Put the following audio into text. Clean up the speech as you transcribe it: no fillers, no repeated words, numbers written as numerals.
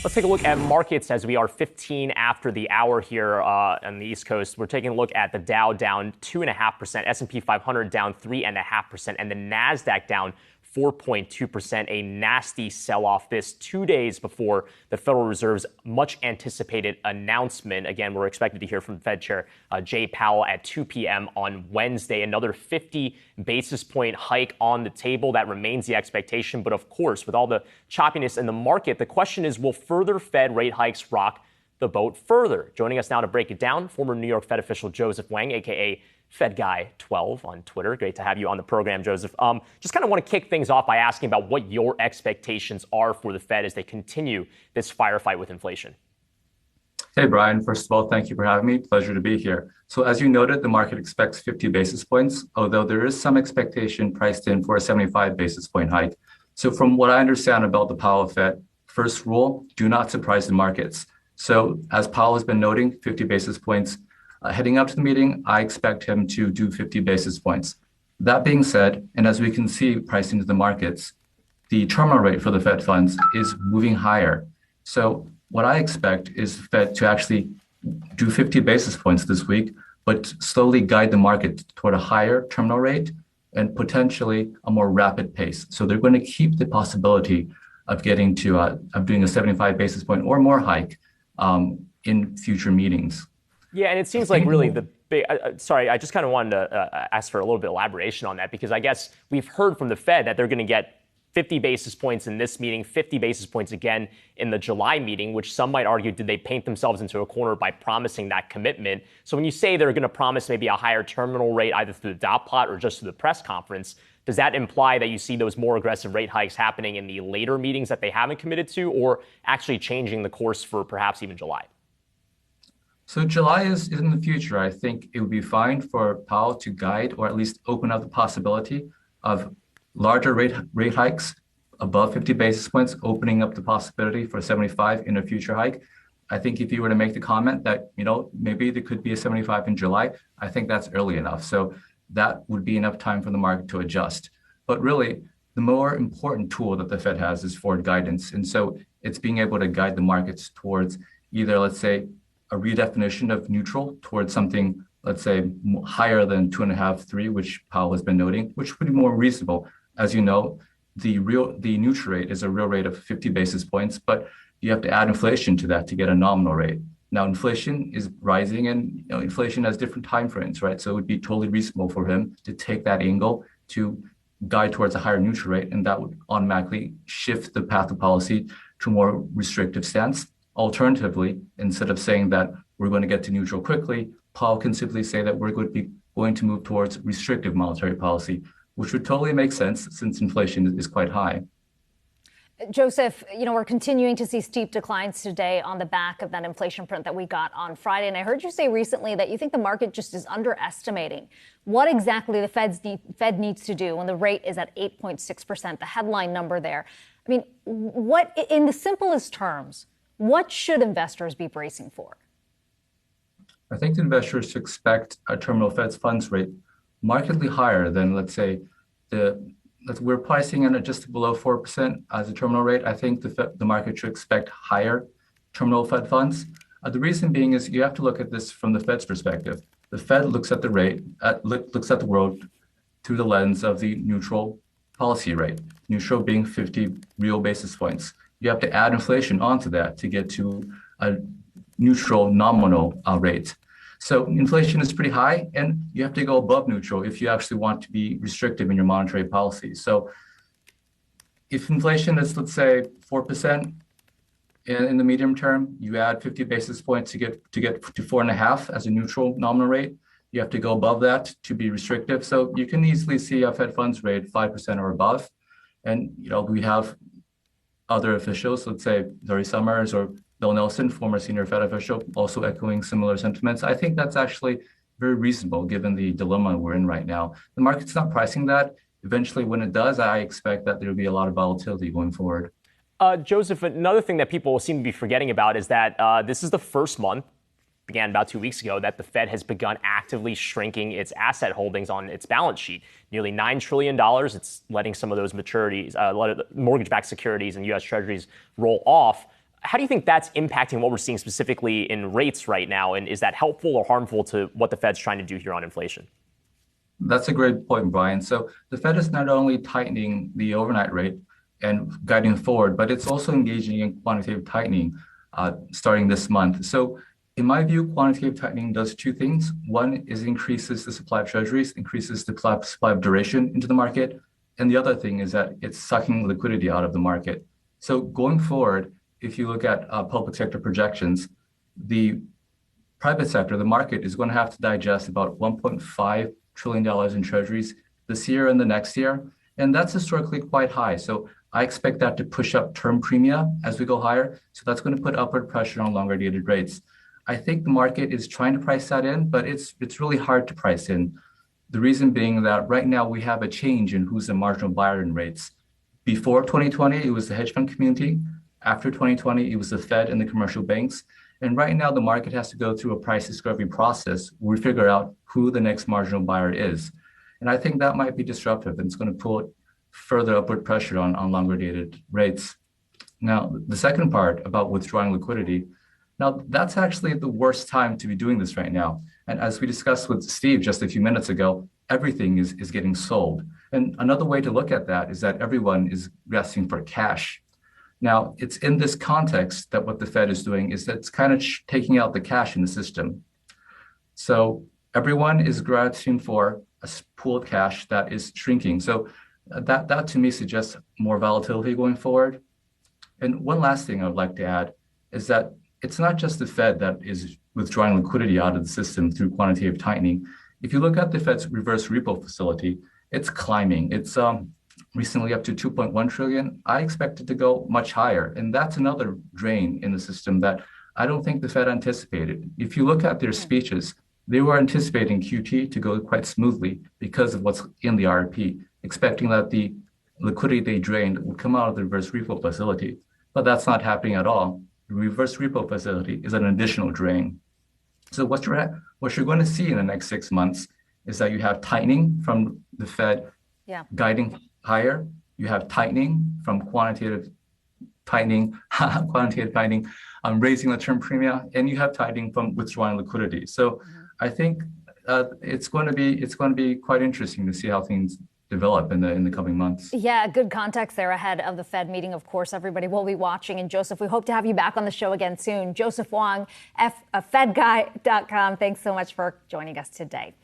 Let's take a look at markets as we are 15 after the hour here on the East Coast. We're taking a look at the Dow down 2.5%, S&P 500 down 3.5%, and the Nasdaq down 4.2%, a nasty sell-off this 2 days before the Federal Reserve's much anticipated announcement. Again, we're expected to hear from Fed Chair Jay Powell at 2 p.m. on Wednesday. Another 50 basis point hike on the table. That remains the expectation. But of course, with all the choppiness in the market, the question is, will further Fed rate hikes rock the boat further? Joining us now to break it down, former New York Fed official Joseph Wang, a.k.a. Fed Guy 12 on Twitter. Great to have you on the program, Joseph. Just kind of want to kick things off by asking about what your expectations are for the Fed as they continue this firefight with inflation. Hey, Brian. First of all, thank you for having me. Pleasure to be here. So as you noted, the market expects 50 basis points, although there is some expectation priced in for a 75 basis point hike. So from what I understand about the Powell Fed, first rule, do not surprise the markets. So as Powell has been noting, 50 basis points. Heading up to the meeting, I expect him to do 50 basis points. That being said, and as we can see priced into the markets, the terminal rate for the Fed funds is moving higher. So what I expect is the Fed to actually do 50 basis points this week, but slowly guide the market toward a higher terminal rate and potentially a more rapid pace. So they're going to keep the possibility of getting to of doing a 75 basis point or more hike in future meetings. Yeah, and it seems like really the big, sorry, I just kind of wanted to ask for a little bit of elaboration on that, because I guess we've heard from the Fed that they're going to get 50 basis points in this meeting, 50 basis points again in the July meeting, which some might argue, did they paint themselves into a corner by promising that commitment? So when you say they're going to promise maybe a higher terminal rate, either through the dot plot or just through the press conference, does that imply that you see those more aggressive rate hikes happening in the later meetings that they haven't committed to, or actually changing the course for perhaps even July? So July is in the future. I think it would be fine for Powell to guide or at least open up the possibility of larger rate hikes above 50 basis points, opening up the possibility for 75 in a future hike. I think if you were to make the comment that, maybe there could be a 75 in July, I think that's early enough. So that would be enough time for the market to adjust. But really, the more important tool that the Fed has is forward guidance. And so it's being able to guide the markets towards either, let's say, a redefinition of neutral towards something, let's say, higher than 2.5, 3, which Powell has been noting, which would be more reasonable. As you know, the neutral rate is a real rate of 50 basis points, but you have to add inflation to that to get a nominal rate. Now, inflation is rising, and inflation has different time frames, right? So it would be totally reasonable for him to take that angle to guide towards a higher neutral rate, and that would automatically shift the path of policy to a more restrictive stance. Alternatively, instead of saying that we're going to get to neutral quickly, Powell can simply say that we're going to move towards restrictive monetary policy, which would totally make sense since inflation is quite high. Joseph, we're continuing to see steep declines today on the back of that inflation print that we got on Friday. And I heard you say recently that you think the market just is underestimating what exactly the Fed needs to do when the rate is at 8.6%, the headline number there. I mean, what, in the simplest terms, what should investors be bracing for? I think investors should expect a terminal Fed's funds rate markedly higher than, let's say, we're pricing in at just below 4% as a terminal rate. I think the market should expect higher terminal Fed funds. The reason being is you have to look at this from the Fed's perspective. The Fed looks at the rate, looks at the world through the lens of the neutral policy rate, neutral being 50 real basis points. You have to add inflation onto that to get to a neutral nominal rate. So inflation is pretty high, and you have to go above neutral if you actually want to be restrictive in your monetary policy. So if inflation is, let's say, 4% in the medium term, you add 50 basis points to get to 4.5 as a neutral nominal rate. You have to go above that to be restrictive. So you can easily see a Fed funds rate 5% or above. And we have other officials, let's say Larry Summers or Bill Nelson, former senior Fed official, also echoing similar sentiments. I think that's actually very reasonable given the dilemma we're in right now. The market's not pricing that. Eventually, when it does, I expect that there'll be a lot of volatility going forward. Joseph, another thing that people seem to be forgetting about is that this is the first month, began about 2 weeks ago, that the Fed has begun actively shrinking its asset holdings on its balance sheet. Nearly $9 trillion. It's letting some of those maturities, mortgage-backed securities and U.S. Treasuries roll off. How do you think that's impacting what we're seeing specifically in rates right now? And is that helpful or harmful to what the Fed's trying to do here on inflation? That's a great point, Brian. So the Fed is not only tightening the overnight rate and guiding forward, but it's also engaging in quantitative tightening starting this month. So in my view, quantitative tightening does two things. One is increases the supply of treasuries, increases the supply of duration into the market. And the other thing is that it's sucking liquidity out of the market. So going forward, if you look at public sector projections, the private sector, the market, is going to have to digest about $1.5 trillion in treasuries this year and the next year. And that's historically quite high. So I expect that to push up term premia as we go higher. So that's going to put upward pressure on longer dated rates. I think the market is trying to price that in, but it's really hard to price in. The reason being that right now we have a change in who's the marginal buyer in rates. Before 2020, it was the hedge fund community. After 2020, it was the Fed and the commercial banks. And right now, the market has to go through a price discovery process where we figure out who the next marginal buyer is. And I think that might be disruptive, and it's going to put further upward pressure on longer dated rates. Now, the second part about withdrawing liquidity, now that's actually the worst time to be doing this right now. And as we discussed with Steve just a few minutes ago, everything is getting sold. And another way to look at that is that everyone is asking for cash. Now, it's in this context that what the Fed is doing is that it's kind of taking out the cash in the system. So everyone is grasping for a pooled cash that is shrinking. So that to me suggests more volatility going forward. And one last thing I would like to add is that it's not just the Fed that is withdrawing liquidity out of the system through quantitative tightening. If you look at the Fed's reverse repo facility, it's climbing. It's recently up to 2.1 trillion. I expect it to go much higher. And that's another drain in the system that I don't think the Fed anticipated. If you look at their speeches, they were anticipating QT to go quite smoothly because of what's in the RRP, expecting that the liquidity they drained would come out of the reverse repo facility. But that's not happening at all. The reverse repo facility is an additional drain. So what you're going to see in the next 6 months is that you have tightening from the Fed guiding higher. You have tightening from quantitative tightening, raising the term premium, and you have tightening from withdrawing liquidity. So I think it's going to be quite interesting to see how things develop in the coming months. Yeah, good context there ahead of the Fed meeting. Of course, everybody will be watching. And Joseph, we hope to have you back on the show again soon. Joseph Wang, FedGuy.com. Thanks so much for joining us today.